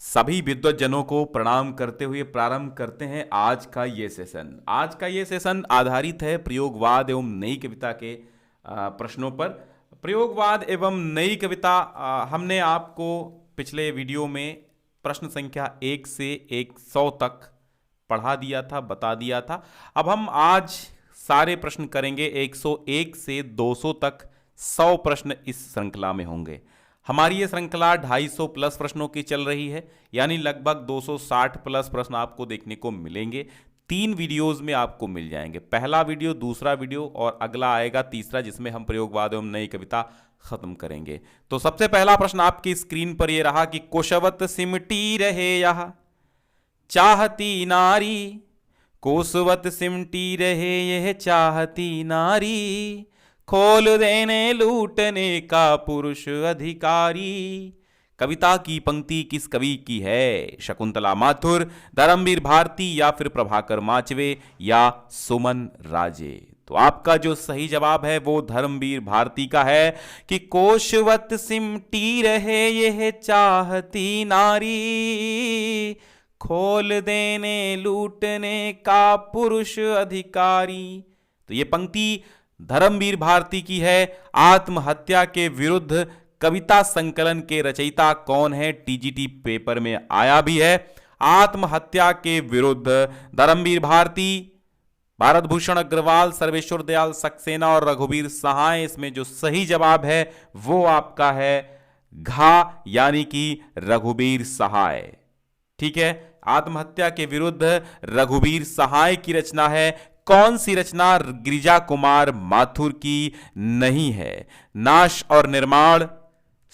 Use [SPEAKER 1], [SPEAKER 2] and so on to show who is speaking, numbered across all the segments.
[SPEAKER 1] सभी विद्वज्जनों को प्रणाम करते हुए प्रारंभ करते हैं आज का ये सेशन। आज का ये सेशन आधारित है प्रयोगवाद एवं नई कविता के प्रश्नों पर। प्रयोगवाद एवं नई कविता हमने आपको पिछले वीडियो में प्रश्न संख्या 1 से 100 तक पढ़ा दिया था, बता दिया था। अब हम आज सारे प्रश्न करेंगे 101 से 200 तक। 100 प्रश्न इस श्रृंखला में होंगे। हमारी ये श्रृंखला 250 प्लस प्रश्नों की चल रही है, यानी लगभग 260 प्लस प्रश्न आपको देखने को मिलेंगे। 3 वीडियोस में आपको मिल जाएंगे। पहला वीडियो, दूसरा वीडियो और अगला आएगा तीसरा, जिसमें हम प्रयोगवाद एवं नई कविता खत्म करेंगे। तो सबसे पहला प्रश्न आपकी स्क्रीन पर यह रहा कि कोशवत सिमटी रहे यह चाहती नारी, कोसवत सिमटी रहे यह चाहती नारी, खोल देने लूटने का पुरुष अधिकारी। कविता की पंक्ति किस कवि की है? शकुंतला माथुर, धर्मवीर भारती या फिर प्रभाकर माचवे या सुमन राजे? तो आपका जो सही जवाब है वो धर्मवीर भारती का है कि कोशवत सिमटी रहे यह चाहती नारी, खोल देने लूटने का पुरुष अधिकारी। तो ये पंक्ति धर्मवीर भारती की है। आत्महत्या के विरुद्ध कविता संकलन के रचयिता कौन है? टीजीटी पेपर में आया भी है। आत्महत्या के विरुद्ध धर्मवीर भारती, भारत भूषण अग्रवाल, सर्वेश्वर दयाल सक्सेना और रघुवीर सहाय। इसमें जो सही जवाब है वो आपका है घा, यानी कि रघुवीर सहाय। ठीक है, आत्महत्या के विरुद्ध रघुवीर सहाय की रचना है। कौन सी रचना गिरिजा कुमार माथुर की नहीं है? नाश और निर्माण,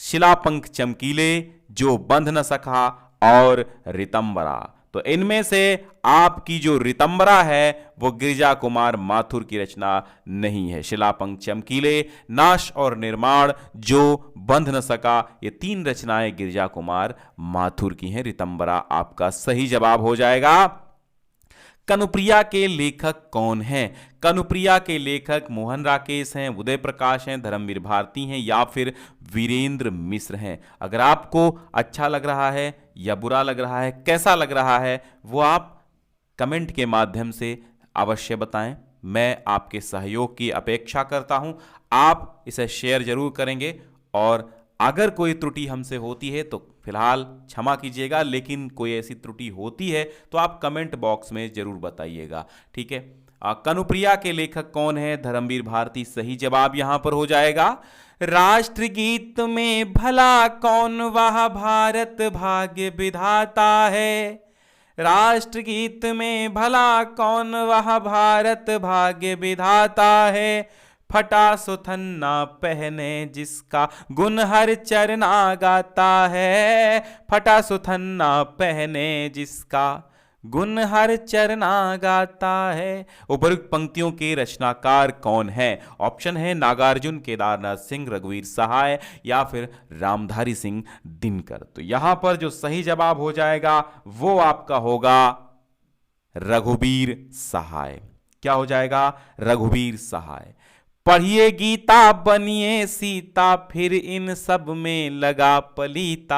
[SPEAKER 1] शिलापंख चमकीले, जो बंध न सका और रितंबरा। तो इनमें से आपकी जो रितंबरा है वो गिरिजा कुमार माथुर की रचना नहीं है। शिलापंख चमकीले, नाश और निर्माण, जो बंध न सका, ये 3 रचनाएं गिरिजा कुमार माथुर की हैं। रितंबरा आपका सही जवाब हो जाएगा। कनुप्रिया के लेखक कौन हैं? कनुप्रिया के लेखक मोहन राकेश हैं, उदय प्रकाश हैं, धर्मवीर भारती हैं या फिर वीरेंद्र मिश्र हैं? अगर आपको अच्छा लग रहा है या बुरा लग रहा है, कैसा लग रहा है, वो आप कमेंट के माध्यम से अवश्य बताएं। मैं आपके सहयोग की अपेक्षा करता हूं। आप इसे शेयर जरूर करेंगे और अगर कोई त्रुटि हमसे होती है तो फिलहाल क्षमा कीजिएगा, लेकिन कोई ऐसी त्रुटि होती है तो आप कमेंट बॉक्स में जरूर बताइएगा। ठीक है, कनुप्रिया के लेखक कौन है? धर्मवीर भारती सही जवाब यहां पर हो जाएगा। राष्ट्रगीत में भला कौन वह भारत भाग्य विधाता है? राष्ट्रगीत में भला कौन वह भारत भाग्य विधाता है? फटा सुथन्ना पहने जिसका गुण हर चरना गाता है, फटा सुथन्ना पहने जिसका गुण हर चरना गाता है। उपरोक्त पंक्तियों के रचनाकार कौन है? ऑप्शन है नागार्जुन, केदारनाथ सिंह, रघुवीर सहाय या फिर रामधारी सिंह दिनकर। तो यहां पर जो सही जवाब हो जाएगा वो आपका होगा रघुवीर सहाय। क्या हो जाएगा? रघुवीर सहाय। पढ़िए गीता बनिए सीता, फिर इन सब में लगा पलीता।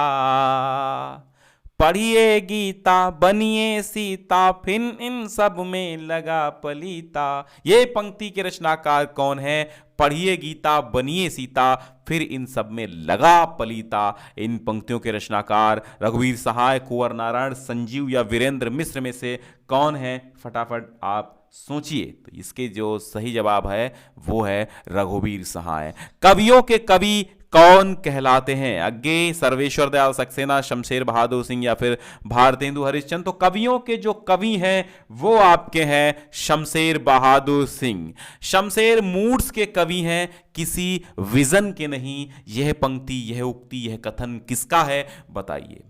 [SPEAKER 1] पढ़िए गीता बनिए सीता, फिर इन सब में लगा पलीता। ये पंक्ति के रचनाकार कौन है? पढ़िए गीता बनिए सीता, फिर इन सब में लगा पलीता। इन पंक्तियों के रचनाकार रघुवीर सहाय, कुंवर नारायण, संजीव या वीरेंद्र मिश्र में से कौन है? फटाफट आप सोचिए। तो इसके जो सही जवाब है वो है रघुवीर सहाय। कवियों के कवि कौन कहलाते हैं? अज्ञे, सर्वेश्वर दयाल सक्सेना, शमशेर बहादुर सिंह या फिर भारतेंदु हरिश्चंद्र? तो कवियों के जो कवि हैं वो आपके हैं शमशेर बहादुर सिंह। शमशेर मूड्स के कवि हैं, किसी विजन के नहीं। यह पंक्ति, यह उक्ति, यह कथन किसका है? बताइए।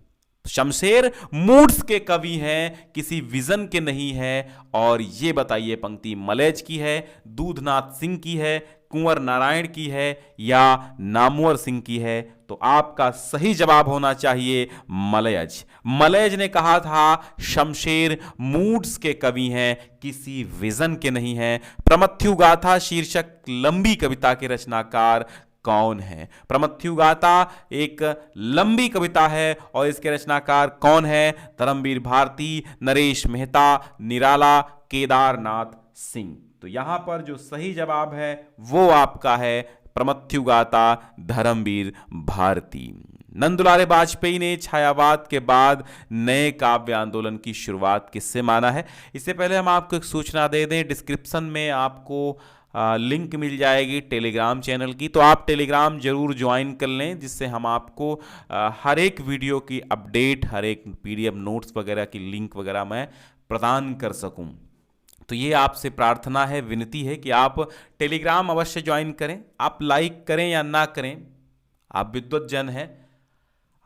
[SPEAKER 1] शमशेर मूड्स के कवि हैं, किसी विजन के नहीं है। और ये बताइए पंक्ति मलयज की है, दूधनाथ सिंह की है, कुंवर नारायण की है या नामवर सिंह की है? तो आपका सही जवाब होना चाहिए मलयज। मलयज ने कहा था शमशेर मूड्स के कवि हैं, किसी विजन के नहीं हैं। प्रमथ्यु गाथा शीर्षक लंबी कविता के रचनाकार कौन है? प्रमथ्युगाथा एक लंबी कविता है और इसके रचनाकार कौन है? धर्मवीर भारती, नरेश मेहता, निराला, केदारनाथ सिंह। तो यहां पर जो सही जवाब है वो आपका है प्रमथ्युगाथा धर्मवीर भारती। नंदुलारे वाजपेयी ने छायावाद के बाद नए काव्य आंदोलन की शुरुआत किससे माना है? इससे पहले हम आपको एक सूचना दे दें, डिस्क्रिप्शन में आपको लिंक मिल जाएगी टेलीग्राम चैनल की, तो आप टेलीग्राम जरूर ज्वाइन कर लें, जिससे हम आपको हर एक वीडियो की अपडेट, हर एक PDF नोट्स वगैरह की लिंक वगैरह मैं प्रदान कर सकूं। तो ये आपसे प्रार्थना है, विनती है कि आप टेलीग्राम अवश्य ज्वाइन करें। आप लाइक करें या ना करें, आप विद्वत जन हैं,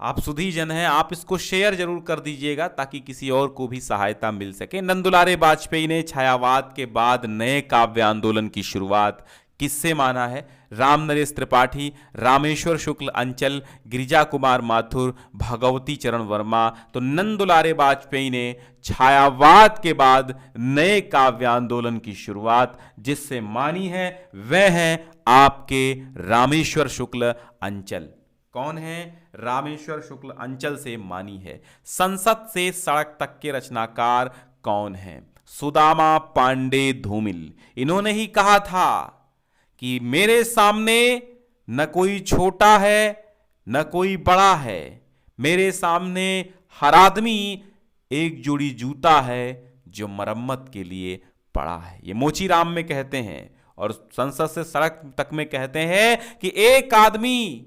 [SPEAKER 1] आप सुधी जन हैं, आप इसको शेयर जरूर कर दीजिएगा ताकि किसी और को भी सहायता मिल सके। नंदुलारे वाजपेयी ने छायावाद के बाद नए काव्य आंदोलन की शुरुआत किससे माना है? राम नरेश त्रिपाठी, रामेश्वर शुक्ल अंचल, गिरिजा कुमार माथुर, भगवती चरण वर्मा। तो नंदुलारे वाजपेयी ने छायावाद के बाद नए काव्य आंदोलन की शुरुआत जिससे मानी है वह है आपके रामेश्वर शुक्ल अंचल। कौन है? रामेश्वर शुक्ल अंचल से मानी है। संसद से सड़क तक के रचनाकार कौन है? सुदामा पांडे धूमिल। इन्होंने ही कहा था कि मेरे सामने न कोई छोटा है न कोई बड़ा है, मेरे सामने हर आदमी एक जोड़ी जूता है जो मरम्मत के लिए पड़ा है। ये मोचीराम में कहते हैं और संसद से सड़क तक में कहते हैं कि एक आदमी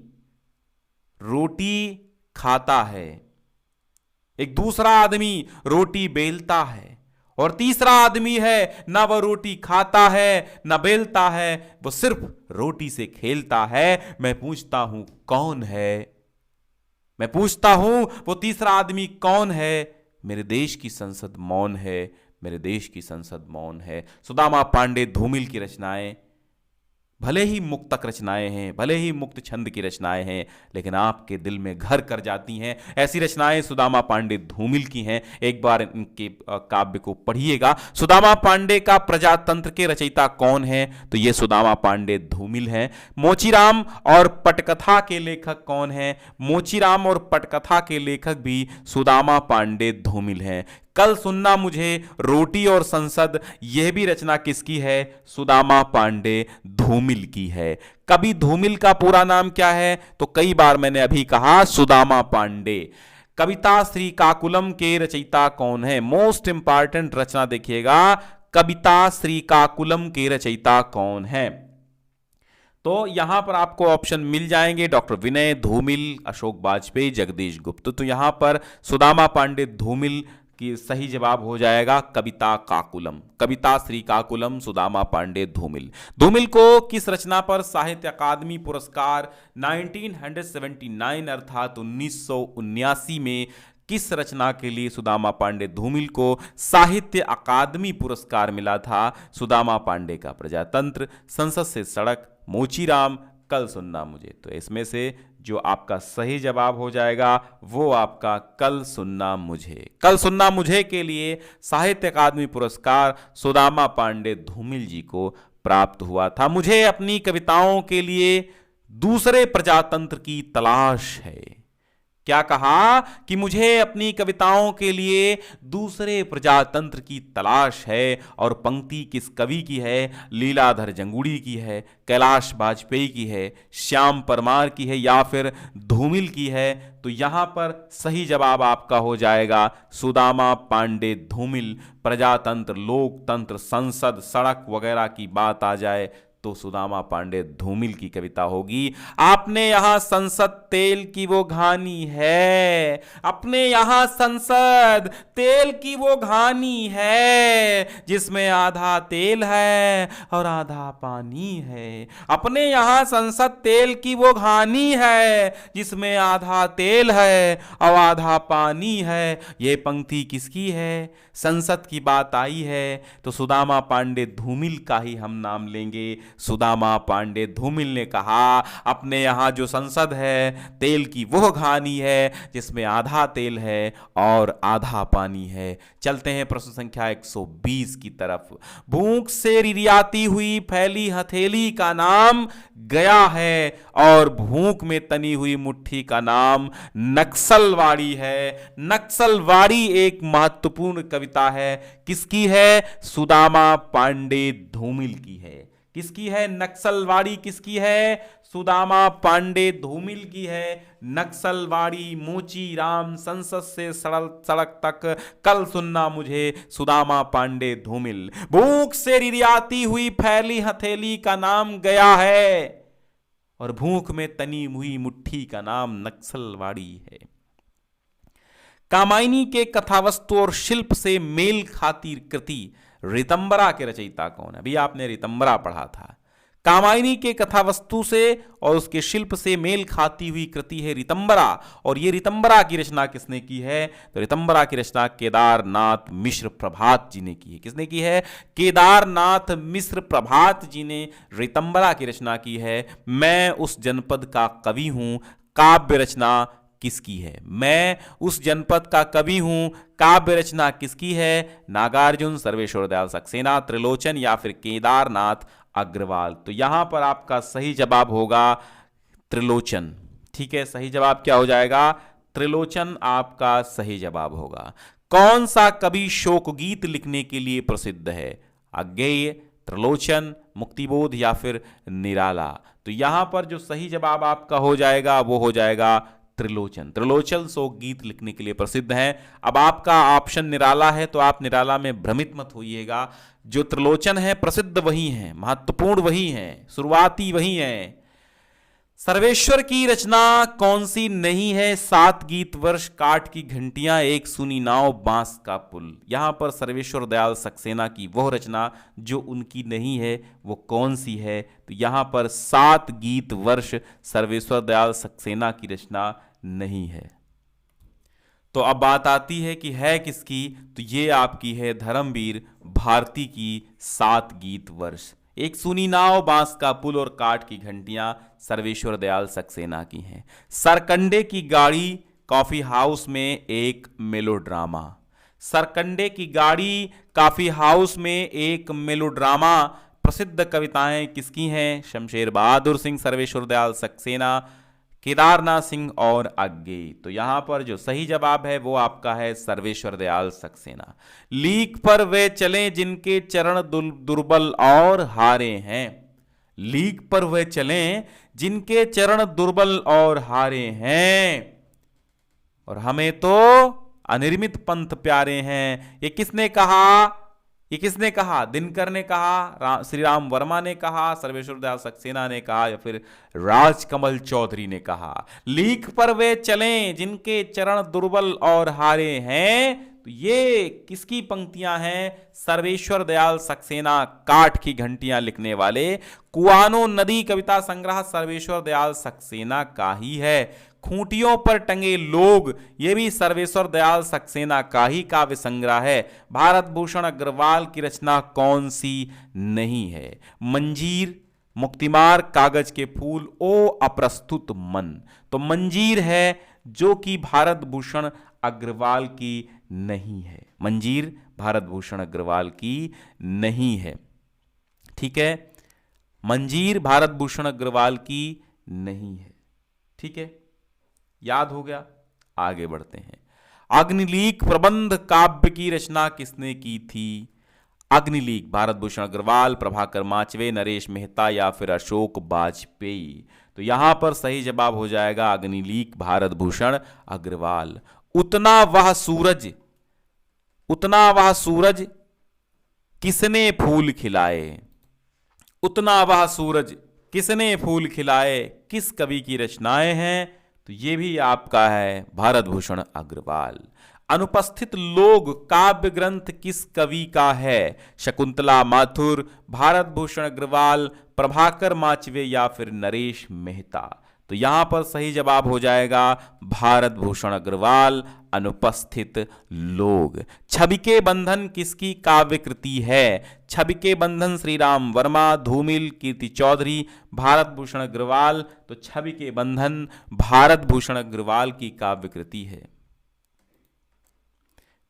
[SPEAKER 1] रोटी खाता है, एक दूसरा आदमी रोटी बेलता है और तीसरा आदमी है ना वह रोटी खाता है ना बेलता है, वो सिर्फ रोटी से खेलता है। मैं पूछता हूं कौन है? मैं पूछता हूं वो तीसरा आदमी कौन है? मेरे देश की संसद मौन है, मेरे देश की संसद मौन है। सुदामा पांडे धूमिल की रचनाएं भले ही मुक्तक रचनाएं हैं, भले ही मुक्त छंद की रचनाएं हैं, लेकिन आपके दिल में घर कर जाती हैं। ऐसी रचनाएं सुदामा पांडे धूमिल की हैं। एक बार इनके काव्य को पढ़िएगा। सुदामा पांडे का प्रजातंत्र के रचयिता कौन है? तो ये सुदामा पांडे धूमिल हैं। मोचीराम और पटकथा के लेखक कौन हैं? मोचीराम और पटकथा के लेखक भी सुदामा पांडे धूमिल हैं। कल सुनना मुझे, रोटी और संसद, यह भी रचना किसकी है? सुदामा पांडे धूमिल की है। कवि धूमिल का पूरा नाम क्या है? तो कई बार मैंने अभी कहा सुदामा पांडे। कविता श्री काकुलम के रचयिता कौन है? मोस्ट इंपॉर्टेंट रचना देखिएगा, कविता श्री काकुलम के रचयिता कौन है? तो यहां पर आपको ऑप्शन मिल जाएंगे, डॉक्टर विनय, धूमिल, अशोक वाजपेयी, जगदीश गुप्त। तो यहां पर सुदामा पांडे धूमिल कि सही जवाब हो जाएगा कविता काकुलम, कविता श्री काकुलम, सुदामा पांडे धूमिल। धूमिल को किस रचना पर साहित्य अकादमी पुरस्कार 1979 अर्थात 1979 में किस रचना के लिए सुदामा पांडे धूमिल को साहित्य अकादमी पुरस्कार मिला था? सुदामा पांडे का प्रजातंत्र, संसद से सड़क, मोचीराम, कल सुनना मुझे। तो इसमें से जो आपका सही जवाब हो जाएगा वो आपका कल सुनना मुझे। कल सुनना मुझे के लिए साहित्य अकादमी पुरस्कार सुदामा पांडे धूमिल जी को प्राप्त हुआ था। मुझे अपनी कविताओं के लिए दूसरे प्रजातंत्र की तलाश है। क्या कहा? कि मुझे अपनी कविताओं के लिए दूसरे प्रजातंत्र की तलाश है। और पंक्ति किस कवि की है? लीलाधर जंगूड़ी की है, कैलाश वाजपेयी की है, श्याम परमार की है या फिर धूमिल की है? तो यहां पर सही जवाब आपका हो जाएगा सुदामा पांडे धूमिल। प्रजातंत्र, लोकतंत्र, संसद, सड़क वगैरह की बात आ जाए तो सुदामा पांडे धूमिल की कविता होगी। आपने यहां संसद तेल की वो घानी है, अपने यहां संसद तेल की वो घानी है जिसमें आधा तेल है और आधा पानी है। अपने यहां संसद तेल की वो घानी है जिसमें आधा तेल है और आधा पानी है। ये पंक्ति किसकी है? संसद की बात आई है तो सुदामा पांडे धूमिल का ही हम नाम लेंगे। सुदामा पांडे धूमिल ने कहा, अपने यहाँ जो संसद है तेल की वो घानी है जिसमें आधा तेल है और आधा पानी है। चलते हैं प्रश्न संख्या 120 की तरफ। भूख से रिरियाती हुई फैली हथेली का नाम गया है और भूख में तनी हुई मुट्ठी का नाम नक्सलवाड़ी है। नक्सलवाड़ी एक महत्वपूर्ण कविता है, किसकी है? सुदामा पांडे धूमिल की है। किसकी है? नक्सलवाड़ी किसकी है? सुदामा पांडे धूमिल की है। नक्सलवाड़ी मोची राम संसद से सड़क तक कल सुनना मुझे, सुदामा पांडे धूमिल। भूख से रिरियाती हुई फैली हथेली का नाम गया है और भूख में तनी हुई मुट्ठी का नाम नक्सलवाड़ी है। कामायनी के कथावस्तु और शिल्प से मेल खाती कृति ऋतंबरा के रचयिता कौन है? अभी आपने ऋतंबरा पढ़ा था। कामायनी के कथावस्तु से और उसके शिल्प से मेल खाती हुई कृति है ऋतंबरा। और ये ऋतंबरा की रचना किसने की है? तो ऋतंबरा की रचना केदारनाथ मिश्र प्रभात जी ने की है। किसने की है? केदारनाथ मिश्र प्रभात जी ने ऋतंबरा की रचना की है। मैं उस जनपद का कवि हूं, काव्य रचना किसकी है? मैं उस जनपद का कवि हूं, काव्य रचना किसकी है? नागार्जुन, सर्वेश्वर दयाल सक्सेना, त्रिलोचन या फिर केदारनाथ अग्रवाल। तो यहां पर आपका सही जवाब होगा त्रिलोचन। ठीक है, सही जवाब क्या हो जाएगा? त्रिलोचन आपका सही जवाब होगा। कौन सा कवि शोक गीत लिखने के लिए प्रसिद्ध है? अज्ञेय, त्रिलोचन, मुक्तिबोध या फिर निराला। तो यहां पर जो सही जवाब आपका हो जाएगा वो हो जाएगा त्रिलोचन। त्रिलोचन शोक गीत लिखने के लिए प्रसिद्ध हैं। अब आपका ऑप्शन निराला है तो आप निराला में भ्रमित मत होइएगा। जो त्रिलोचन है प्रसिद्ध वही है, महत्वपूर्ण वही है, शुरुआती वही है। सर्वेश्वर की रचना कौन सी नहीं है? 7 गीत वर्ष, काठ की घंटियां, एक सुनी नाव, बांस का पुल। यहां पर सर्वेश्वर दयाल सक्सेना की वह रचना जो उनकी नहीं है वो कौन सी है? तो यहां पर 7 गीत वर्ष सर्वेश्वर दयाल सक्सेना की रचना नहीं है। तो अब बात आती है कि है किसकी? तो ये आपकी है धर्मवीर भारती की 7 गीत वर्ष। एक सुनी नाव, बांस का पुल और काठ की घंटियां सर्वेश्वर दयाल सक्सेना की हैं। सरकंडे की गाड़ी, कॉफी हाउस में एक मेलोड्रामा। सरकंडे की गाड़ी, कॉफी हाउस में एक मेलोड्रामा प्रसिद्ध कविताएं किसकी हैं? शमशेर बहादुर सिंह, सर्वेश्वर दयाल सक्सेना, केदारनाथ सिंह और अज्ञेय। तो यहां पर जो सही जवाब है वो आपका है सर्वेश्वर दयाल सक्सेना। लीक पर वे चले जिनके चरण दुर्बल और हारे हैं। लीक पर वे चले जिनके चरण दुर्बल और हारे हैं, और हमें तो अनिर्मित पंथ प्यारे हैं। ये किसने कहा? ये किसने कहा? दिनकर ने कहा, श्री राम वर्मा ने कहा, सर्वेश्वर दयाल सक्सेना ने कहा या फिर राजकमल चौधरी ने कहा? लीक पर वे चलें जिनके चरण दुर्बल और हारे हैं। तो ये किसकी पंक्तियां हैं? सर्वेश्वर दयाल सक्सेना, काठ की घंटियां लिखने वाले। कुआनो नदी कविता संग्रह सर्वेश्वर दयाल सक्सेना का ही है। खूंटियों पर टंगे लोग, ये भी सर्वेश्वर दयाल सक्सेना का ही काव्य संग्रह है। भारत भूषण अग्रवाल की रचना कौन सी नहीं है? मंजीर, मुक्तिमार, कागज के फूल, ओ अप्रस्तुत मन। तो मंजीर है जो कि भारत भूषण अग्रवाल की नहीं है। मंजीर भारत भूषण अग्रवाल की नहीं है। ठीक है, मंजीर भारत भूषण अग्रवाल की नहीं है। ठीक है, याद हो गया? आगे बढ़ते हैं। अग्निलीक प्रबंध काव्य की रचना किसने की थी? अग्निलीक भारत भूषण अग्रवाल, प्रभाकर माचवे, नरेश मेहता या फिर अशोक वाजपेयी। तो यहां पर सही जवाब हो जाएगा अग्निलीक भारत भूषण अग्रवाल। उतना वह सूरज, उतना वह सूरज किसने फूल खिलाए। उतना वह सूरज किसने फूल खिलाए किस कवि की रचनाएं हैं? तो ये भी आपका है भारत भूषण अग्रवाल। अनुपस्थित लोग काव्य ग्रंथ किस कवि का है? शकुंतला माथुर, भारत भूषण अग्रवाल, प्रभाकर माचवे या फिर नरेश मेहता। तो यहां पर सही जवाब हो जाएगा भारत भूषण अग्रवाल, अनुपस्थित लोग। छवि के बंधन किसकी काव्य कृति है? छवि के बंधन श्री राम वर्मा, धूमिल, कीर्ति चौधरी, भारत भूषण अग्रवाल। तो छवि के बंधन भारत भूषण अग्रवाल की काव्य कृति है।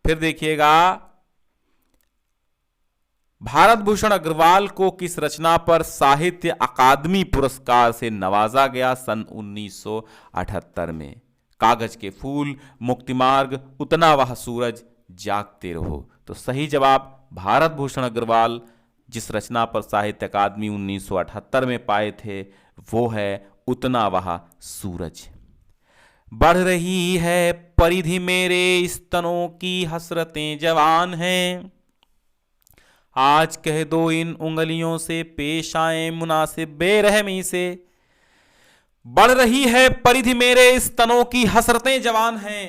[SPEAKER 1] फिर देखिएगा, भारत भूषण अग्रवाल को किस रचना पर साहित्य अकादमी पुरस्कार से नवाजा गया सन 1978 में? कागज के फूल, मुक्तिमार्ग, उतना वह सूरज, जागते रहो। तो सही जवाब भारत भूषण अग्रवाल जिस रचना पर साहित्य अकादमी 1978 में पाए थे वो है उतना वह सूरज। बढ़ रही है परिधि मेरे स्तनों की, हसरतें जवान हैं, आज कह दो इन उंगलियों से, पेश आए मुनासिब बेरहमी से। बढ़ रही है परिधि मेरे स्तनों की, हसरतें जवान हैं,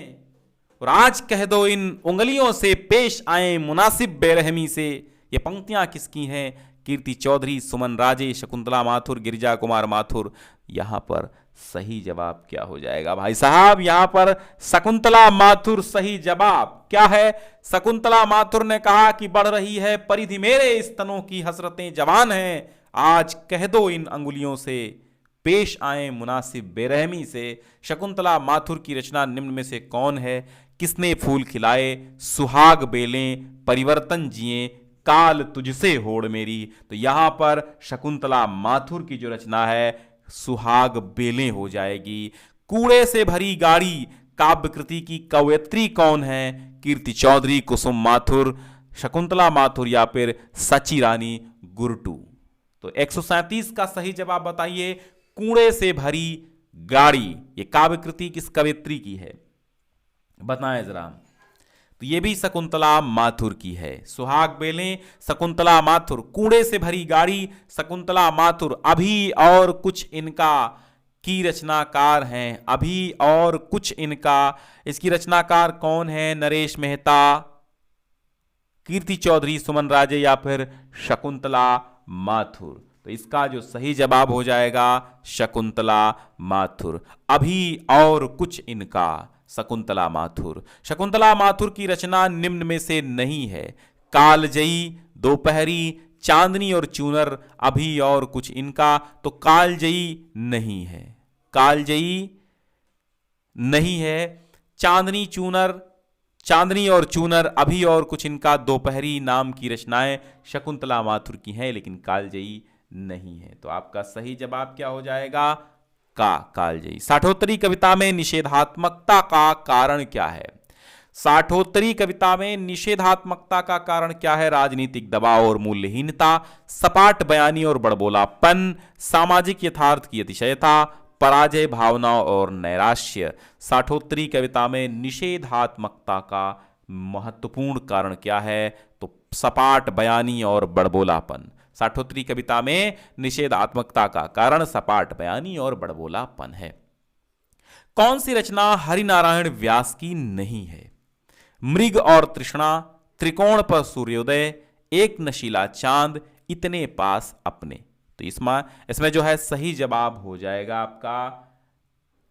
[SPEAKER 1] और आज कह दो इन उंगलियों से, पेश आए मुनासिब बेरहमी से। ये पंक्तियां किसकी हैं? कीर्ति चौधरी, सुमन राजे, शकुंतला माथुर, गिरिजा कुमार माथुर। यहां पर सही जवाब क्या हो जाएगा भाई साहब? यहां पर शकुंतला माथुर सही जवाब। क्या है? शकुंतला माथुर ने कहा कि बढ़ रही है परिधि मेरे स्तनों की, हसरतें जवान हैं, आज कह दो इन अंगुलियों से, पेश आए मुनासिब बेरहमी से। शकुंतला माथुर की रचना निम्न में से कौन है? किसने फूल खिलाए, सुहाग बेलें, परिवर्तन जिए, काल तुझसे होड़ मेरी। तो यहां पर शकुंतला माथुर की जो रचना है सुहाग बेलें हो जाएगी। कूड़े से भरी गाड़ी काव्य कृति की कवयित्री कौन है? कीर्ति चौधरी, कुसुम माथुर, शकुंतला माथुर या फिर सची रानी गुरटू। तो 137 का सही जवाब बताइए। कूड़े से भरी गाड़ी ये काव्य कृति किस कवयित्री की है? बताएं जरा। तो ये भी शकुंतला माथुर की है। सुहाग बेलें शकुंतला माथुर, कूड़े से भरी गाड़ी शकुंतला माथुर, अभी और कुछ इनका की रचनाकार हैं। अभी और कुछ इनका, इसकी रचनाकार कौन है? नरेश मेहता, कीर्ति चौधरी, सुमन राजे या फिर शकुंतला माथुर। तो इसका जो सही जवाब हो जाएगा शकुंतला माथुर। अभी और कुछ इनका, शकुंतला माथुर। शकुंतला माथुर की रचना निम्न में से नहीं है। कालजयी, दोपहरी, चांदनी और चूनर, अभी और कुछ इनका। तो कालजयी नहीं है, कालजयी नहीं है। चांदनी, चूनर, चांदनी और चूनर, अभी और कुछ इनका, दोपहरी नाम की रचनाएं शकुंतला माथुर की हैं, लेकिन कालजयी नहीं है। तो आपका सही जवाब क्या हो जाएगा? कालजयी। साठोत्तरी कविता में निषेधात्मकता का कारण क्या है? साठोत्तरी कविता में निषेधात्मकता का कारण क्या है? राजनीतिक दबाव और मूल्यहीनता, सपाट बयानी और बड़बोलापन, सामाजिक यथार्थ की अतिशयता, पराजय भावना और नैराश्य। साठोत्तरी कविता में निषेधात्मकता का महत्वपूर्ण कारण क्या है? तो सपाट बयानी और बड़बोलापन। साठोत्तरी कविता में निषेधात्मकता का कारण सपाट बयानी और बड़बोलापन है। कौन सी रचना हरिनारायण व्यास की नहीं है? मृग और तृष्णा, त्रिकोण पर सूर्योदय, एक नशीला चांद, इतने पास अपने। तो इसमें जो है सही जवाब हो जाएगा आपका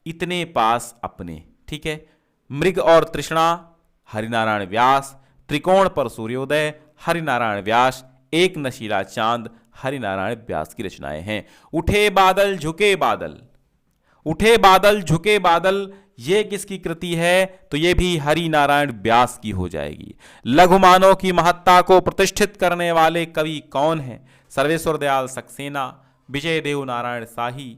[SPEAKER 1] इतने पास अपने। ठीक है, मृग और तृष्णा हरिनारायण व्यास, त्रिकोण पर सूर्योदय हरिनारायण व्यास, एक नशीला चांद हरिनारायण व्यास की रचनाएं हैं। उठे बादल झुके बादल, उठे बादल झुके बादल ये किसकी कृति है? तो ये भी हरिनारायण व्यास की हो जाएगी। लघु मानव की महत्ता को प्रतिष्ठित करने वाले कवि कौन हैं? सर्वेश्वर दयाल सक्सेना, विजय देव नारायण शाही,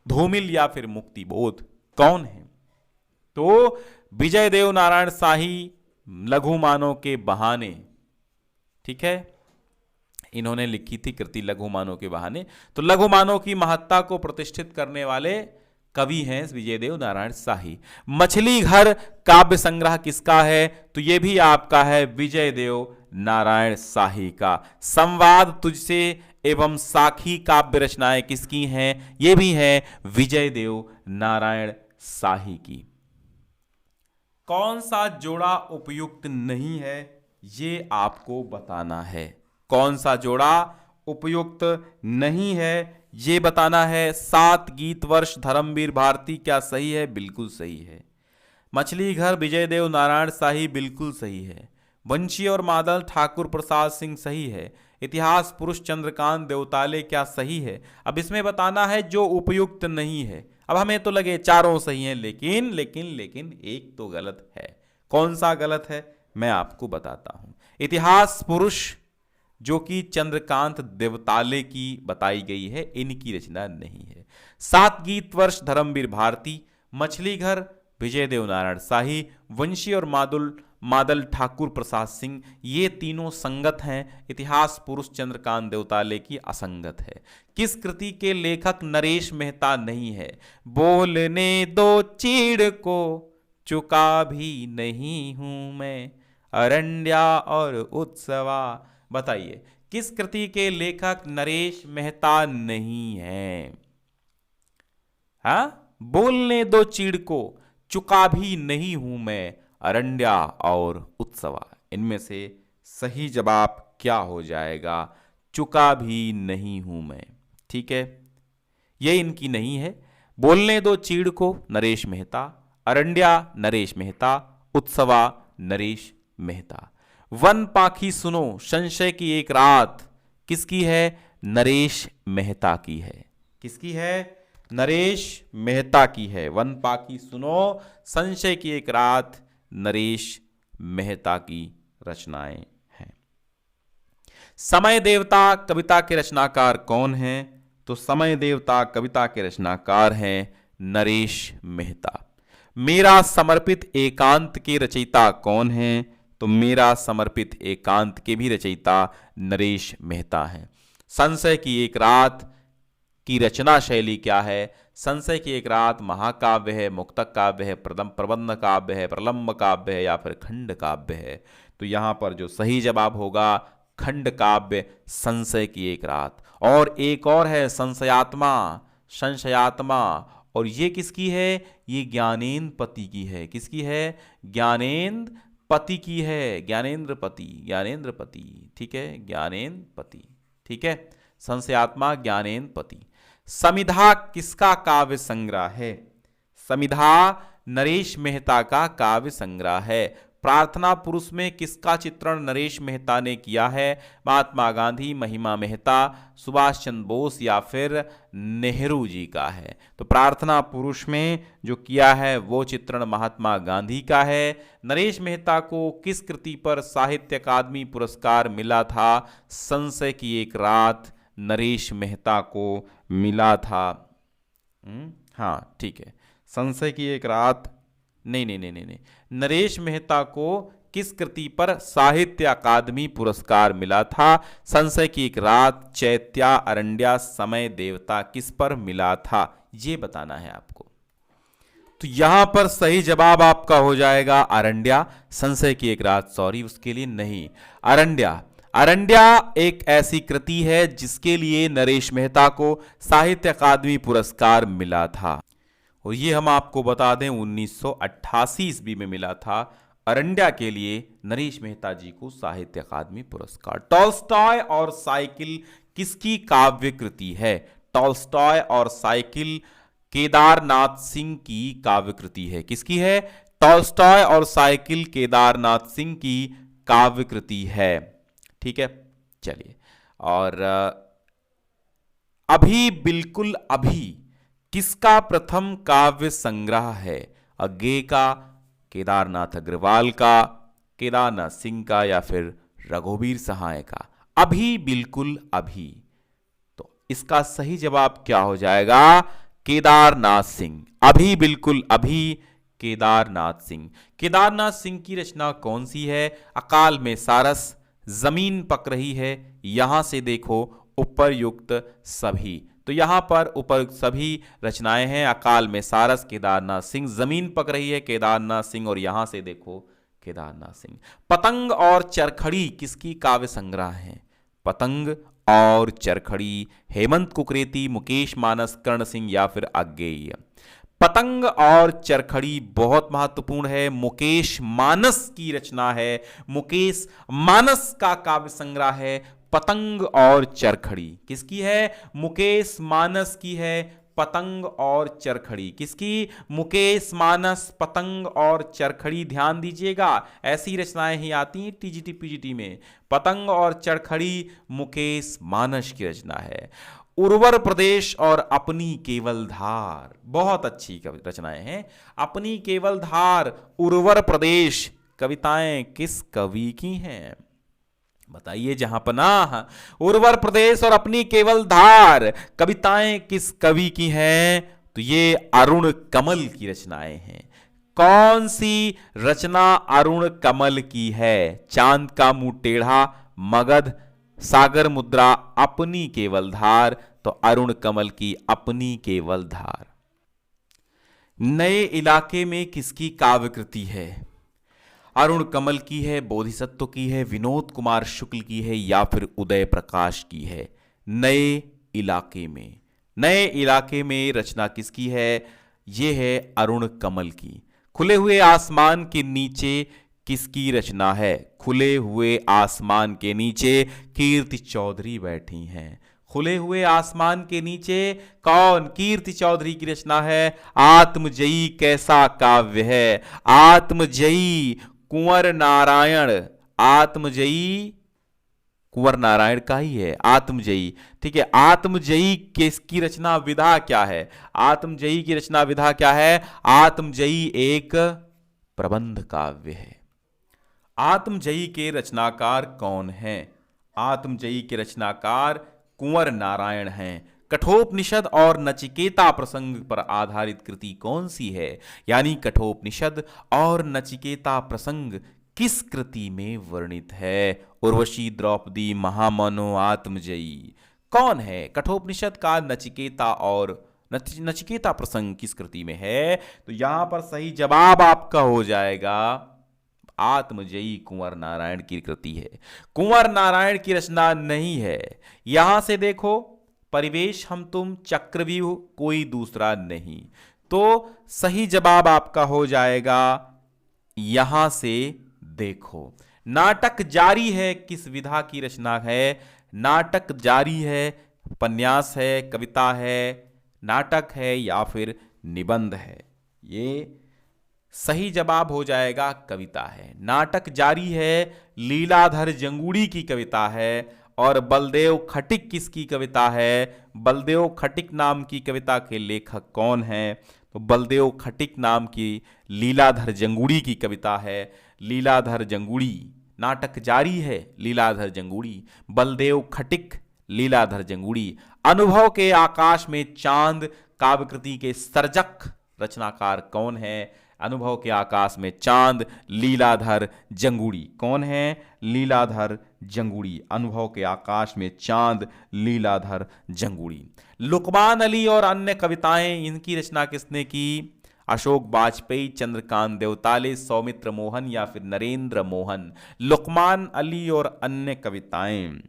[SPEAKER 1] धूमिल या फिर मुक्तिबोध, कौन है? तो विजय देव नारायण शाही लघु मानव के बहाने, ठीक है, इन्होंने लिखी थी कृति लघु मानव के बहाने। तो लघु मानव की महत्ता को प्रतिष्ठित करने वाले कवि हैं विजयदेव नारायण शाही। मछली घर काव्य संग्रह किसका है? तो यह भी आपका है विजयदेव नारायण शाही का। संवाद तुझसे एवं साखी काव्य रचनाएं किसकी हैं? ये भी है विजयदेव नारायण शाही की। कौन सा जोड़ा उपयुक्त नहीं है ये आपको बताना है। कौन सा जोड़ा उपयुक्त नहीं है ये बताना है। 7 गीत वर्ष धर्मवीर भारती, क्या सही है? बिल्कुल सही है। मछली घर विजयदेव नारायण शाही, बिल्कुल सही है। वंशी और मादल ठाकुर प्रसाद सिंह, सही है। इतिहास पुरुष चंद्रकांत देवताले, क्या सही है? अब इसमें बताना है जो उपयुक्त नहीं है। अब हमें तो लगे चारों सही हैं, लेकिन लेकिन लेकिन एक तो गलत है। कौन सा गलत है मैं आपको बताता हूं। इतिहास पुरुष जो कि चंद्रकांत देवताले की बताई गई है, इनकी रचना नहीं है। 7 गीत वर्ष धर्मवीर भारती, मछली घर विजयदेव नारायण शाही, वंशी और मादल ठाकुर प्रसाद सिंह, ये तीनों संगत हैं। इतिहास पुरुष चंद्रकांत देवताले की असंगत है। किस कृति के लेखक नरेश मेहता नहीं है? बोलने दो चीड़ को चुका भी नहीं हूं मैं, अरण्या और उत्सवा। बताइए किस कृति के लेखक नरेश मेहता नहीं है? हाँ, बोलने दो चीड़ को चुका भी नहीं हूं मैं, अरण्या और उत्सवा। इनमें से सही जवाब क्या हो जाएगा? चुका भी नहीं हूं मैं। ठीक है, ये इनकी नहीं है। बोलने दो चीड़ को नरेश मेहता, अरण्या नरेश मेहता, उत्सवा नरेश मेहता। वन पाखी सुनो संशय की एक रात, किसकी है? नरेश मेहता की है। किसकी है? नरेश मेहता की है। वन पाखी सुनो संशय की एक रात, नरेश मेहता की रचनाएं हैं। समय देवता कविता के रचनाकार कौन हैं? तो समय देवता कविता के रचनाकार हैं नरेश मेहता। मेरा समर्पित एकांत के रचयिता कौन हैं? तो मेरा समर्पित एकांत के भी रचयिता नरेश मेहता हैं। संशय की एक रात की रचना शैली क्या है? संशय की एक रात महाकाव्य है, मुक्तक काव्य है, प्रबंध काव्य है, प्रलंब काव्य है या फिर खंड काव्य है? तो यहां पर जो सही जवाब होगा खंड काव्य, संशय की एक रात। और एक और है संशयात्मा, संशयात्मा, और ये किसकी है? ये ज्ञानेन्द्र पति की है। किसकी है? ज्ञानेन्द्र पति की है। ज्ञानेन्द्र पति, ज्ञानेन्द्र पति। ठीक है, ज्ञानेन्द्र पति। ठीक है, संशयात्मा ज्ञानेन्द्र पति। समिधा किसका काव्य संग्रह है? समिधा नरेश मेहता का काव्य संग्रह है। प्रार्थना पुरुष में किसका चित्रण नरेश मेहता ने किया है? महात्मा गांधी, महिमा मेहता, सुभाष चंद्र बोस या फिर नेहरू जी का है? तो प्रार्थना पुरुष में जो किया है वो चित्रण महात्मा गांधी का है। नरेश मेहता को किस कृति पर साहित्य अकादमी पुरस्कार मिला था? संशय की एक रात नरेश मेहता को मिला था। हाँ ठीक है, संशय की एक रात नहीं, नरेश मेहता को किस कृति पर साहित्य अकादमी पुरस्कार मिला था? संशय की एक रात, चैत्या, अरण्या, समय देवता, किस पर मिला था? ये बताना है आपको। तो यहां पर सही जवाब आपका हो जाएगा अरण्या। संशय की एक रात सॉरी उसके लिए नहीं, अरण्या। अरण्या एक ऐसी कृति है जिसके लिए नरेश मेहता को साहित्य अकादमी पुरस्कार मिला था, और ये हम आपको बता दें 1988 ईस्वी में मिला था अरण्या के लिए नरेश मेहता जी को साहित्य अकादमी पुरस्कार। टॉल्स्टॉय और साइकिल किसकी काव्य कृति है? टॉल्स्टॉय और साइकिल केदारनाथ सिंह की काव्य कृति है। किसकी है? टॉल्स्टॉय और साइकिल केदारनाथ सिंह की काव्य कृति है। ठीक है, चलिए। और अभी बिल्कुल अभी किसका प्रथम काव्य संग्रह है? अज्ञे का, केदारनाथ अग्रवाल का, केदारनाथ सिंह का या फिर रघुवीर सहाय का? अभी बिल्कुल अभी। तो इसका सही जवाब क्या हो जाएगा? केदारनाथ सिंह। अभी बिल्कुल अभी, केदारनाथ सिंह। केदारनाथ सिंह की रचना कौन सी है? अकाल में सारस, जमीन पक रही है, यहां से देखो उपरयुक्त सभी। तो यहां पर उपरयुक्त सभी रचनाएं हैं। अकाल में सारस केदारनाथ सिंह, जमीन पक रही है केदारनाथ सिंह, और यहां से देखो केदारनाथ सिंह। पतंग और चरखड़ी किसकी काव्य संग्रह है? पतंग और चरखड़ी हेमंत कुकरेती, मुकेश मानस, कर्ण सिंह या फिर अज्ञेय? पतंग और चरखड़ी बहुत महत्वपूर्ण है, मुकेश मानस की रचना है। मुकेश मानस का काव्य संग्रह है पतंग और चरखड़ी। किसकी है? मुकेश मानस की है पतंग और चरखड़ी। किसकी? मुकेश मानस, पतंग और चरखड़ी। ध्यान दीजिएगा, ऐसी रचनाएं ही आती हैं टीजीटी पीजीटी में। पतंग और चरखड़ी मुकेश मानस की रचना है। उर्वर प्रदेश और अपनी केवल धार, बहुत अच्छी रचनाएं हैं। अपनी केवल धार, उर्वर प्रदेश, कविताएं किस कवि की हैं? बताइए जहांपनाह। उर्वर प्रदेश और अपनी केवल धार, कविताएं किस कवि की हैं? तो ये अरुण कमल की रचनाएं हैं। कौन सी रचना अरुण कमल की है? चांद का मुंह टेढ़ा, मगध, सागर मुद्रा, अपनी केवल धार। तो अरुण कमल की अपनी केवल धार। नए इलाके में किसकी काव्य कृति है? अरुण कमल की है, बोधिसत्व की है, विनोद कुमार शुक्ल की है, या फिर उदय प्रकाश की है? नए इलाके में, नए इलाके में रचना किसकी है? यह है अरुण कमल की। खुले हुए आसमान के नीचे किसकी रचना है? खुले हुए आसमान के नीचे कीर्ति चौधरी बैठी हैं। खुले हुए आसमान के नीचे कौन? कीर्ति चौधरी की रचना है। आत्मजयी कैसा काव्य है? आत्मजयी कुंवर नारायण, आत्मजयी कुंवर नारायण का ही है आत्मजयी। ठीक है, आत्मजयी किसकी रचना विधा क्या है? आत्मजयी की रचना विधा क्या है? आत्मजयी एक प्रबंध काव्य है। आत्मजयी के रचनाकार कौन हैं? आत्मजयी के रचनाकार कुंवर नारायण हैं। कठोपनिषद और नचिकेता प्रसंग पर आधारित कृति कौन सी है? यानी कठोपनिषद और नचिकेता प्रसंग किस कृति में वर्णित है? उर्वशी, द्रौपदी, महामनो, आत्मजयी। कौन है? कठोपनिषद का नचिकेता और नचिकेता प्रसंग किस कृति में है? तो यहां पर सही जवाब आपका हो जाएगा आत्मजयी कुंवर नारायण की कृति है। कुंवर नारायण की रचना नहीं है। यहां से देखो, परिवेश हम तुम, चक्रव्यूह कोई दूसरा नहीं। तो सही जवाब आपका हो जाएगा, यहां से देखो। नाटक जारी है किस विधा की रचना है? नाटक जारी है, उपन्यास है, कविता है, नाटक है, या फिर निबंध है? ये सही जवाब हो जाएगा कविता है। नाटक जारी है लीलाधर जंगूड़ी की कविता है। और बलदेव खटिक किसकी कविता है? बलदेव खटिक नाम की कविता के लेखक कौन हैं? तो बलदेव खटिक नाम की लीलाधर जंगूड़ी की कविता है। लीलाधर जंगूड़ी। नाटक जारी है लीलाधर जंगूड़ी, बलदेव खटिक, लीलाधर जंगूड़ी। अनुभव के आकाश में चांद काव्यकृति के सर्जक रचनाकार कौन है? अनुभव के आकाश में चांद, लीलाधर जंगूड़ी। कौन है? लीलाधर जंगूड़ी। अनुभव के आकाश में चांद, लीलाधर जंगूड़ी। लुकमान अली और अन्य कविताएं, इनकी रचना किसने की? अशोक वाजपेयी, चंद्रकांत देवताले, सौमित्र मोहन, या फिर नरेंद्र मोहन। लुकमान अली और अन्य कविताएं,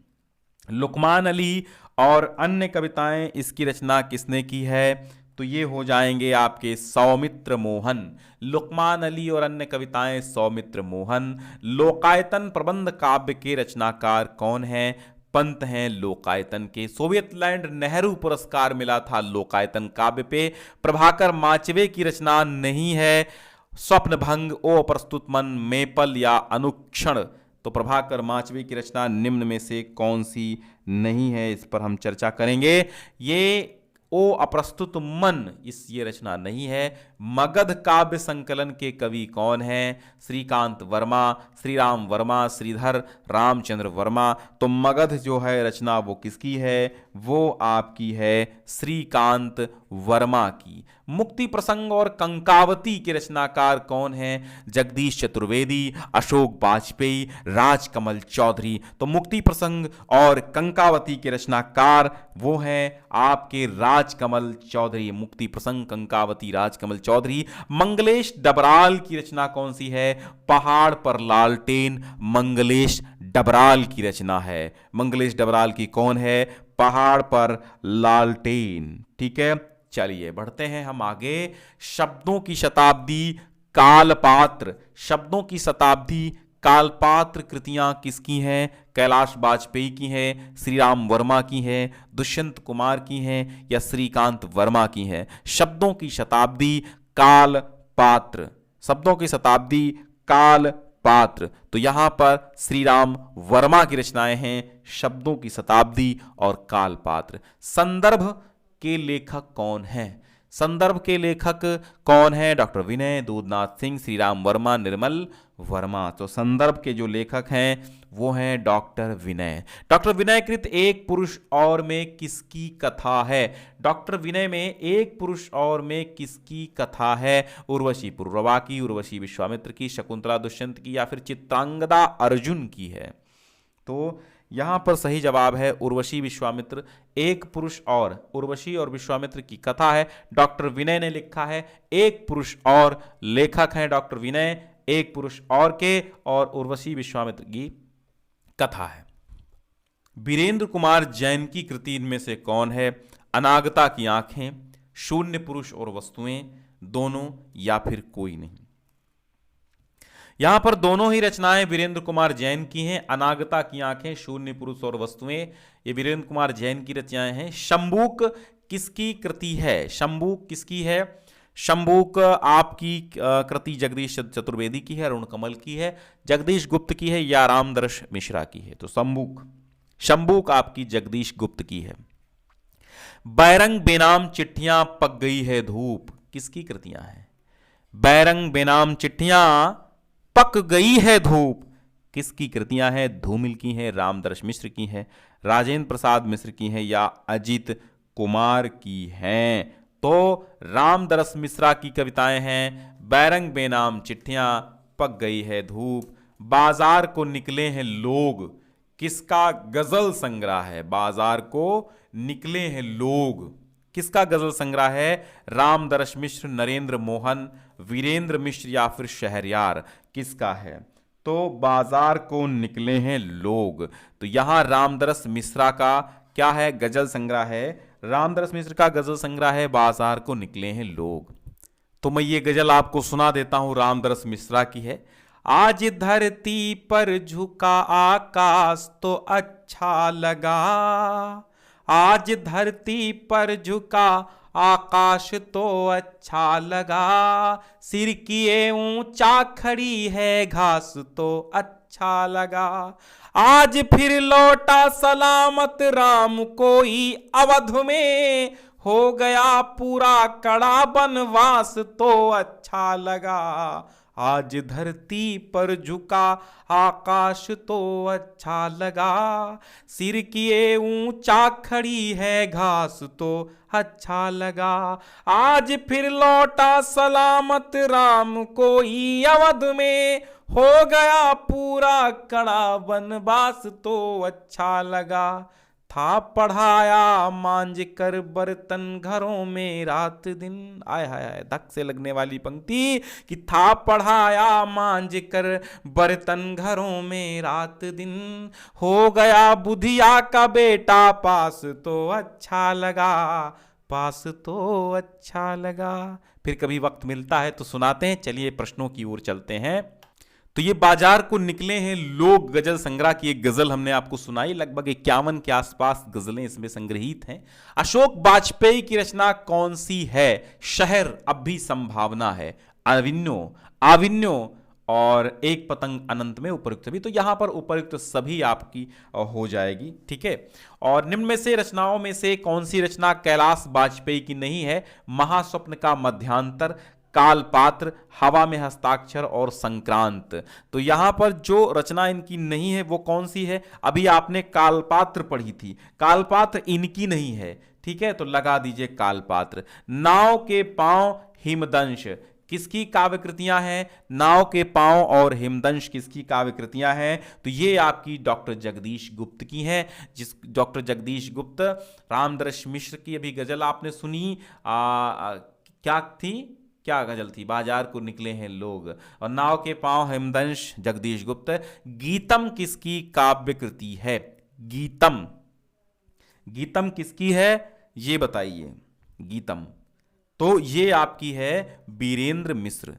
[SPEAKER 1] लुकमान अली और अन्य कविताएं, इसकी रचना किसने की है? तो ये हो जाएंगे आपके सौमित्र मोहन। लुकमान अली और अन्य कविताएं सौमित्र मोहन। लोकायतन प्रबंध काव्य के रचनाकार कौन हैं? पंत हैं लोकायतन के। सोवियत लैंड नेहरू पुरस्कार मिला था लोकायतन काव्य पे। प्रभाकर माचवे की रचना नहीं है। स्वप्नभंग, ओ प्रस्तुत मन, मेपल या अनुक्षण। तो प्रभाकर माचवे की रचना निम्न में से कौन सी नहीं है? इस पर हम चर्चा करेंगे। ये ओ अप्रस्तुत मन, इस ये रचना नहीं है। मगध काव्य संकलन के कवि कौन हैं? श्रीकांत वर्मा, श्रीराम वर्मा, श्रीधर रामचंद्र वर्मा। तो मगध जो है रचना वो किसकी है? वो आपकी है श्रीकांत वर्मा की। मुक्ति प्रसंग और कंकावती के रचनाकार कौन हैं? जगदीश चतुर्वेदी, अशोक वाजपेयी, राजकमल चौधरी। तो मुक्ति प्रसंग और कंकावती के रचनाकार वो हैं आपके राजकमल चौधरी। मुक्ति प्रसंग, कंकावती, राजकमल चौधरी। मंगलेश डबराल की रचना कौन सी है? पहाड़ पर लालटेन, मंगलेश डबराल की रचना है। मंगलेश डबराल की कौन है? पहाड़ पर लालटेन। ठीक है, चलिए बढ़ते हैं हम आगे। शब्दों की शताब्दी, कालपात्र। शब्दों की शताब्दी, कालपात्र कृतियां किसकी हैं? कैलाश बाजपेयी की हैं, श्री राम वर्मा की हैं, दुष्यंत कुमार की हैं या श्रीकांत वर्मा की हैं? शब्दों की शताब्दी कालपात्र, शब्दों की शताब्दी कालपात्र। तो यहां पर श्री राम वर्मा की रचनाएं हैं, शब्दों की शताब्दी और कालपात्र। संदर्भ के लेखक कौन हैं? संदर्भ के लेखक कौन है? डॉक्टर विनय, दूधनाथ सिंह, श्री राम वर्मा, निर्मल वर्मा। तो संदर्भ के जो लेखक हैं वो हैं डॉक्टर विनय। डॉक्टर विनय कृत एक पुरुष और में किसकी कथा है? डॉक्टर विनय में एक पुरुष और में किसकी कथा है? उर्वशी पुरुरवा की, उर्वशी विश्वामित्र की, शकुंतला दुष्यंत की या फिर चित्रांगदा अर्जुन की है? तो यहां पर सही जवाब है उर्वशी विश्वामित्र। एक पुरुष और, उर्वशी और विश्वामित्र की कथा है, डॉक्टर विनय ने लिखा है। एक पुरुष और, लेखक हैं डॉक्टर विनय, एक पुरुष और के, और उर्वशी विश्वामित्र की कथा है। वीरेंद्र कुमार जैन की कृति इनमें से कौन है? अनागता की आंखें, शून्य पुरुष और वस्तुएं, दोनों या फिर कोई नहीं। यहां पर दोनों ही रचनाएं वीरेंद्र कुमार जैन की हैं। अनागता की आंखें, शून्य पुरुष और वस्तुएं, ये वीरेंद्र कुमार जैन की रचनाएं हैं। शंबुक किसकी कृति है? शंबुक किसकी है? शंबुक आपकी कृति जगदीश चतुर्वेदी की है, अरुण कमल की है, जगदीश गुप्त की है या रामदर्श मिश्रा की है? तो शंबुक आपकी जगदीश गुप्त की है। बैरंग बेनाम चिट्ठियां पक गई है धूप, किसकी कृतियां हैं? बैरंग बेनाम चिट्ठियां पक गई है धूप, किसकी कृतियां हैं? धूमिल की हैं, रामदर्श मिश्र की हैं, राजेंद्र प्रसाद मिश्र की हैं या अजित कुमार की हैं? तो रामदरस मिश्रा की कविताएं हैं। बैरंग बेनाम चिट्ठियां पक गई है धूप, बाजार को निकले हैं लोग, किसका गजल संग्रह है? बाजार को निकले हैं लोग, किसका गजल संग्रह है? रामदरस मिश्र, नरेंद्र मोहन, वीरेंद्र मिश्र या फिर शहरयार, किसका है? तो बाजार को निकले हैं लोग। तो यहां रामदरस मिश्रा का क्या है? गजल संग्रह है। रामदरस मिश्र का गजल संग्रह है बाजार को निकले हैं लोग। तो मैं ये गजल आपको सुना देता हूं, रामदरस मिश्रा की है। आज धरती पर झुका आकाश तो अच्छा लगा, आज धरती पर झुका आकाश तो अच्छा लगा, सिर किए ऊंचा खड़ी है घास तो अच्छा लगा, आज फिर लौटा सलामत राम कोई अवध में, हो गया पूरा कड़ा बनवास तो अच्छा लगा, आज धरती पर झुका आकाश तो अच्छा लगा, सिर किए ऊंचा खड़ी है घास तो अच्छा लगा, आज फिर लौटा सलामत राम कोई अवध में, हो गया पूरा कड़ा बनवास तो अच्छा लगा, था पढ़ाया मांझ कर बर्तन घरों में रात दिन। आय हाय हाय, धक से लगने वाली पंक्ति कि था पढ़ाया मांझ कर बर्तन घरों में रात दिन, हो गया बुधिया का बेटा पास तो अच्छा लगा, पास तो अच्छा लगा। फिर कभी वक्त मिलता है तो सुनाते हैं। चलिए प्रश्नों की ओर चलते हैं। तो ये बाजार को निकले हैं लोग गजल संग्रह की एक गजल हमने आपको सुनाई, लगभग 51 के आसपास गजलें इसमें संग्रहित हैं। अशोक वाजपेयी की रचना कौन सी है? शहर अब भी संभावना है, आविन्यो और एक पतंग अनंत में उपयुक्त सभी। तो यहां पर उपयुक्त सभी आपकी हो जाएगी, ठीक है। और निम्न में से रचनाओं में से कौन सी रचना कैलाश वाजपेयी की नहीं है? महास्वप्न का मध्यांतर, कालपात्र, हवा में हस्ताक्षर और संक्रांत। तो यहां पर जो रचना इनकी नहीं है वो कौन सी है? अभी आपने कालपात्र पढ़ी थी, कालपात्र इनकी नहीं है, ठीक है, तो लगा दीजिए कालपात्र। नाव के पांव हिमदंश किसकी काव्य कृतियां हैं? नाव के पांव और हिमदंश किसकी काव्य कृतियां हैं? तो ये आपकी डॉक्टर जगदीश गुप्त की हैं। जिस डॉक्टर जगदीश गुप्त, रामदरस मिश्र की अभी गजल आपने सुनी, क्या थी, क्या गजल थी? बाजार को निकले हैं लोग। और नाव के पांव हिमदंश जगदीश गुप्त। गीतम किसकी काव्य कृति है? गीतम, गीतम किसकी है ये बताइए। गीतम तो ये आपकी है वीरेंद्र मिश्र,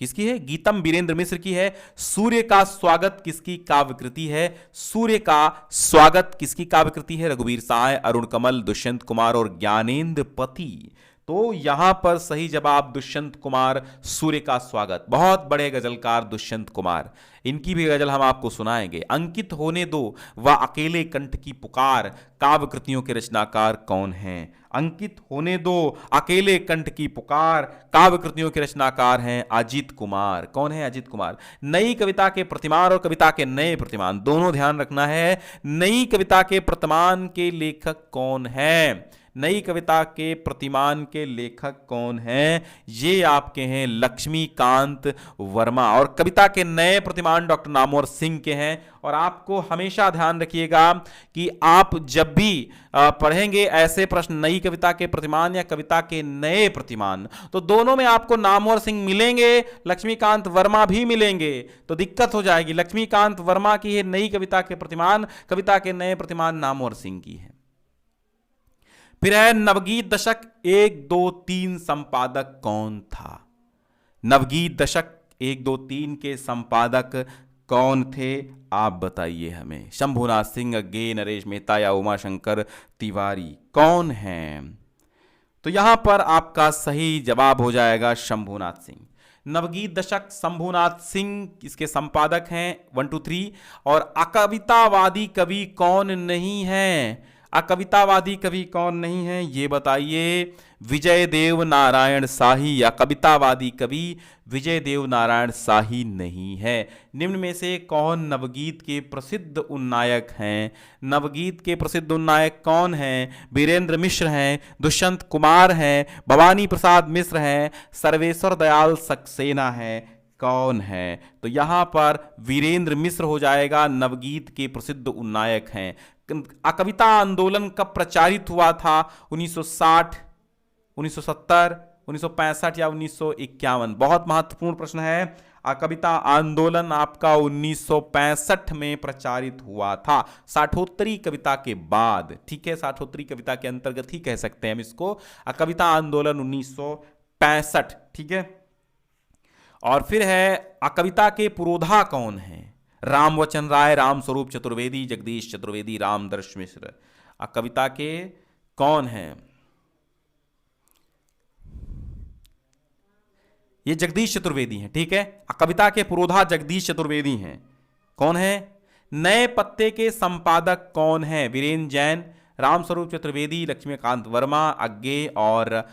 [SPEAKER 1] किसकी है? गीतम वीरेंद्र मिश्र की है। सूर्य का स्वागत किसकी काव्य कृति है? सूर्य का स्वागत किसकी काव्य कृति है? रघुवीर साय, अरुण कमल, दुष्यंत कुमार और ज्ञानेंद्र पति। तो यहां पर सही जवाब दुष्यंत कुमार, सूर्य का स्वागत। बहुत बड़े गजलकार दुष्यंत कुमार, इनकी भी गजल हम आपको सुनाएंगे। अंकित होने दो व अकेले कंठ की पुकार काव्य कृतियों के रचनाकार कौन हैं? अंकित होने दो, अकेले कंठ की पुकार काव्य कृतियों के रचनाकार हैं अजीत कुमार। कौन है? अजीत कुमार। नई कविता के प्रतिमान और कविता के नए प्रतिमान दोनों ध्यान रखना है। नई कविता के प्रतिमान के लेखक कौन है? नई कविता के प्रतिमान के लेखक कौन हैं? ये आपके हैं लक्ष्मीकांत वर्मा। और कविता के नए प्रतिमान डॉक्टर नामवर सिंह के हैं। और आपको हमेशा ध्यान रखिएगा कि आप जब भी पढ़ेंगे ऐसे प्रश्न, नई कविता के प्रतिमान या कविता के नए प्रतिमान, तो दोनों में आपको नामवर सिंह मिलेंगे, लक्ष्मीकांत वर्मा भी मिलेंगे, तो दिक्कत हो जाएगी। लक्ष्मीकांत वर्मा की है नई कविता के प्रतिमान, कविता के नए प्रतिमान नामवर सिंह की है। फिर है नवगीत दशक 1, 2, 3 संपादक कौन था? नवगीत दशक 1, 2, 3 के संपादक कौन थे? आप बताइए हमें। शंभुनाथ सिंह, गे, नरेश मेहता या उमाशंकर तिवारी, कौन हैं? तो यहां पर आपका सही जवाब हो जाएगा शंभुनाथ सिंह। नवगीत दशक शंभुनाथ सिंह इसके संपादक हैं 1, 2, 3। और अकवितावादी कवि कौन नहीं है? अकवितावादी कवि कौन नहीं है ये बताइए। विजय देव नारायण शाही या कवितावादी कवि विजय देव नारायण शाही नहीं है। निम्न में से कौन नवगीत के प्रसिद्ध उन्नायक हैं? नवगीत के प्रसिद्ध उन्नायक कौन हैं? वीरेंद्र मिश्र हैं, दुष्यंत कुमार हैं, भवानी प्रसाद मिश्र हैं, सर्वेश्वर दयाल सक्सेना हैं, कौन है? तो यहां पर वीरेंद्र मिश्र हो जाएगा, नवगीत के प्रसिद्ध उन्नायक हैं। कविता आंदोलन कब प्रचारित हुआ था? 1960, 1970, 1965 या 1951? बहुत महत्वपूर्ण प्रश्न है। कविता आंदोलन आपका 1965 में प्रचारित हुआ था, साठोत्तरी कविता के बाद। ठीक है, साठोत्तरी कविता के अंतर्गत ही कह सकते हैं हम इसको। कविता आंदोलन 1965। ठीक है। और फिर है कविता के पुरोधा कौन है? रामवचन राय, रामस्वरूप चतुर्वेदी, जगदीश चतुर्वेदी, रामदर्श मिश्र। कविता के कौन हैं? ये जगदीश चतुर्वेदी हैं। ठीक है, कविता के पुरोधा जगदीश चतुर्वेदी हैं। कौन है? नए पत्ते के संपादक कौन है? वीरेंद्र जैन, रामस्वरूप चतुर्वेदी, लक्ष्मीकांत वर्मा, अज्ञे और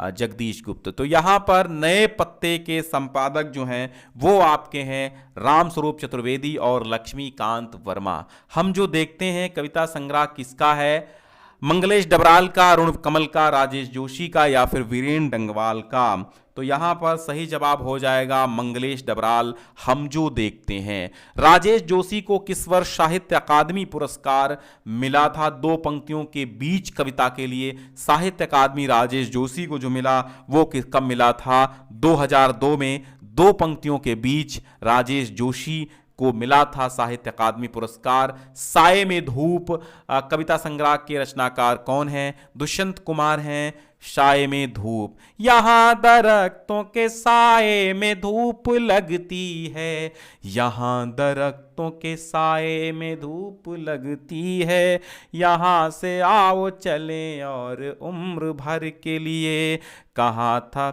[SPEAKER 1] जगदीश गुप्त। तो यहां पर नए पत्ते के संपादक जो हैं वो आपके हैं रामस्वरूप चतुर्वेदी और लक्ष्मीकांत वर्मा। हम जो देखते हैं कविता संग्रह किसका है? मंगलेश डबराल का, अरुण कमल का, राजेश जोशी का या फिर वीरेन डंगवाल का? तो यहां पर सही जवाब हो जाएगा मंगलेश डबराल। हम जो देखते हैं। राजेश जोशी को किस वर्ष साहित्य अकादमी पुरस्कार मिला था? दो पंक्तियों के बीच कविता के लिए साहित्य अकादमी राजेश जोशी को जो मिला वो कब मिला था? 2002 में दो पंक्तियों के बीच राजेश जोशी को मिला था साहित्य अकादमी पुरस्कार। साए में धूप कविता संग्रह के रचनाकार कौन हैं? दुष्यंत कुमार हैं। साए में धूप, यहां दरख्तों के साए में धूप लगती है, यहां दरख्तों के साए में धूप लगती है, यहां से आओ चलें और उम्र भर के लिए, कहा था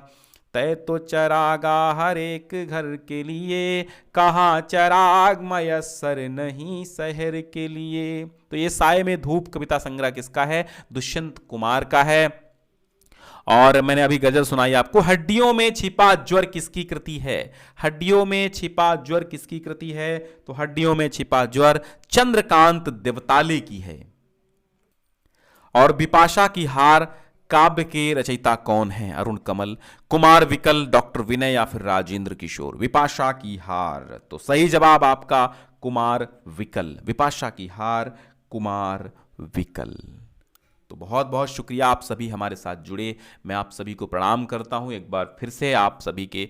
[SPEAKER 1] तय तो चरागा हर एक घर के लिए, कहाँ चराग मयस्सर नहीं शहर के लिए। तो ये साए में धूप कविता संग्रह किसका है? दुष्यंत कुमार का है। और मैंने अभी गजल सुनाई आपको। हड्डियों में छिपा ज्वर किसकी कृति है? हड्डियों में छिपा ज्वर किसकी कृति है? तो हड्डियों में छिपा ज्वर चंद्रकांत देवताले की है। और बिपाशा की हार काव्य के रचयिता कौन है? अरुण कमल, कुमार विकल, डॉक्टर विनय या फिर राजेंद्र किशोर। विपाशा की हार, तो सही जवाब आपका कुमार विकल। विपाशा की हार कुमार विकल। तो बहुत बहुत शुक्रिया आप सभी हमारे साथ जुड़े। मैं आप सभी को प्रणाम करता हूं। एक बार फिर से आप सभी के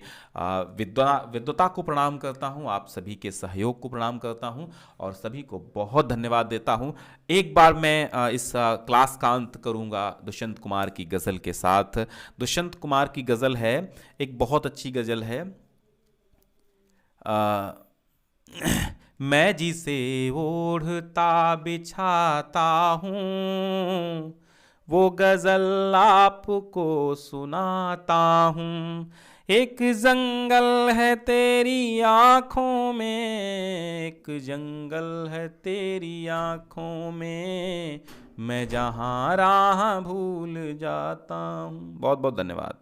[SPEAKER 1] विद्वता को प्रणाम करता हूं, आप सभी के सहयोग को प्रणाम करता हूं और सभी को बहुत धन्यवाद देता हूं। एक बार मैं इस क्लास का अंत करूंगा दुष्यंत कुमार की गज़ल के साथ। दुष्यंत कुमार की गज़ल है, एक बहुत अच्छी गज़ल है। आ, मैं जिसे ओढ़ता बिछाता हूँ वो गजल आपको सुनाता हूँ। एक जंगल है तेरी आंखों में, एक जंगल है तेरी आंखों में, मैं जहाँ राह भूल जाता हूँ। बहुत बहुत धन्यवाद।